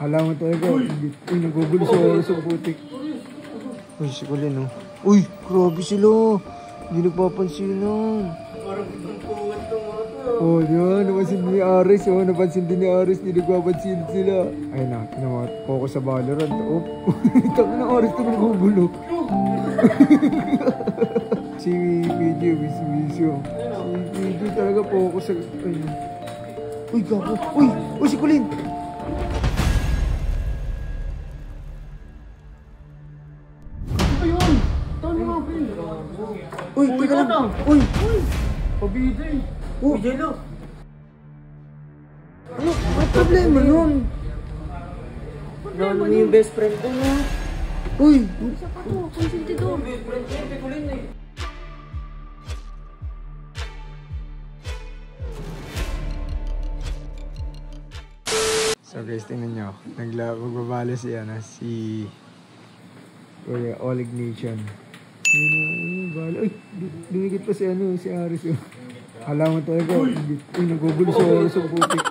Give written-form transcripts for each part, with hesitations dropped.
Alam mo talaga, uy, nagugulo sa oras ang putik. Uy, si Colin, oh. Uy, grabe sila. Hindi nagpapansinan. Parang pagpuntuan itong mga to. Oh, di ba? Napansin din ni Aris, oh. Napansin din ni Aris, hindi nagpapansin sila. Ay na, focus sa Valorant. Oh, tama na Aris ito nagugulo. Si PJ, bisyo. Si PJ talaga focus sa... Uy, gago. Uy, si Colin. Uy, teka lang. Uy. Pabida eh. Oh. Jello. Ano problema nun? Ano yung best friend ko na? Uy. Isa pa to, konsentidor. Best friend ko, hindi ko rin eh. So guys, tingnan nyo. Magbabalo si Kuya All Ignition. Uy, dumikit pa si Aris. Alam mo talaga, uy, nagugulo sa oras ang putik.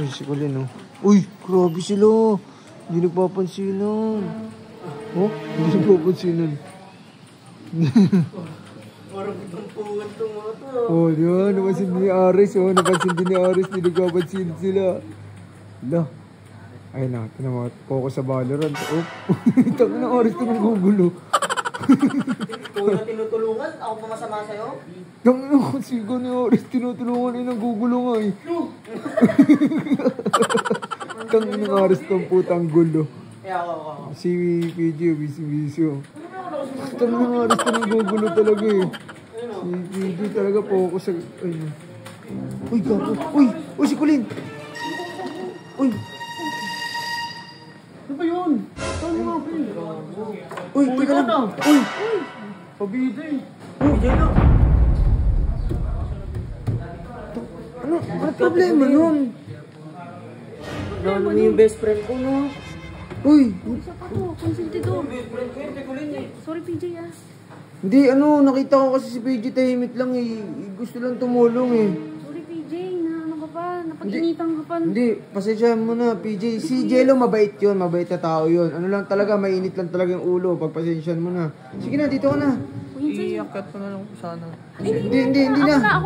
Uy, si Colin, oh. Uy, grabe sila. Hindi nagpapansinan. Oh, hindi nagpapansinan. Parang pagpuntuan itong mga to. Oh, di ba? Napansin din ni Aris, oh. Napansin din ni Aris, hindi nagpapansinan sila. Hala. Ay na, focus sa Valorant. Oh, tama na Aris ito nagugulo. Ikaw na tinutulungan, ako pa masama sa'yo? Tangina, sigaw ni Aris, tinutulungan ay nagugulo nga eh. Tangina ng Aris itong putang gulo. Ako. Si PJ, bisyo. Tangina ng Aris ito nagugulo talaga eh. Si PJ talaga focus sa... Uy, gago. Uy, si Colin. Uy. Ano ba yun? Saan mo nga, Phil? Uy, teka lang. Uy. Pabida eh. Jello. Ano problema nun? Ano yung best friend ko na? Uy. Isa pa to, konsentidor. Best friend ko, hindi ko rin eh. Sorry, PJ, ah. Hindi, nakita ko kasi si PJ tahimik lang eh. Gusto lang tumulong eh. Sorry, PJ, na ano ka pa, napag-initan ka pa. Hindi, pasensya mo na, PJ. Si Jello mabait yun, mabait na tao yun. Ano lang talaga, mainit lang talaga yung ulo. Pagpasensyan mo na. Sige na, dito ka na. Iiakat ko na lang sana. Hindi na.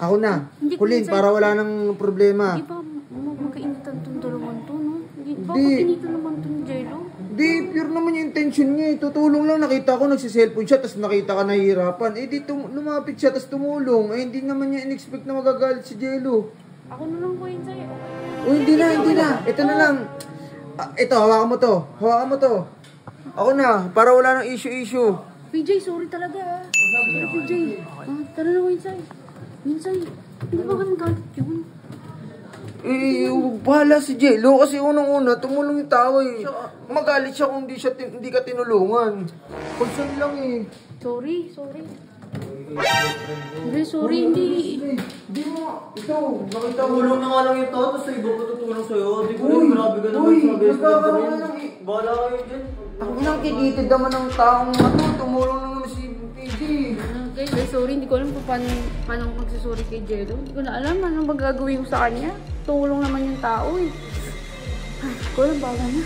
Ako na. Hindi, Colin, Quincy. para wala nang problema. Di ba magkainitan itong tulungan to, no? Bakit Hindi. pinito naman itong Jello? Hindi, pure naman yung intention niya eh. Tutulong lang, nakita ko, nagsiselfone siya, tapos nakita ka nahihirapan. Eh, di lumapit siya, tapos tumulong. Eh, hindi naman niya in-expect na magagalit si Jello. Ako na lang, Quincy. Oh, hindi na. Ito na lang. Ito, hawakan mo to. Ako na, para wala nang issue. PJ, sorry talaga, ah. Sorry, PJ. Tara na, Quincy. Quincy, hindi ba ka magalit yun? Eh, bahala si Jello kasi unang-una, tumulong yung tao eh. Magalit siya kung hindi ka tinulungan. Concern lang eh. Sorry. Hindi, sorry, hindi. Hindi mo, ito, nakita mo. Tulong na nga lang yung tao, tapos sa iba pa tutulong sa'yo. Hindi ko rin, grabe ka naman sa best friend ko rin. Bahala kayo dyan. Ang inang kikitid naman ng taong tumulong naman si PJ. Okay, guys, sorry. Hindi ko alam kung paano magsasorry kay Jello. Hindi ko na alam anong magagawin ko sa kanya. Tulong naman yung tao eh. Ay, ko alam, baga na.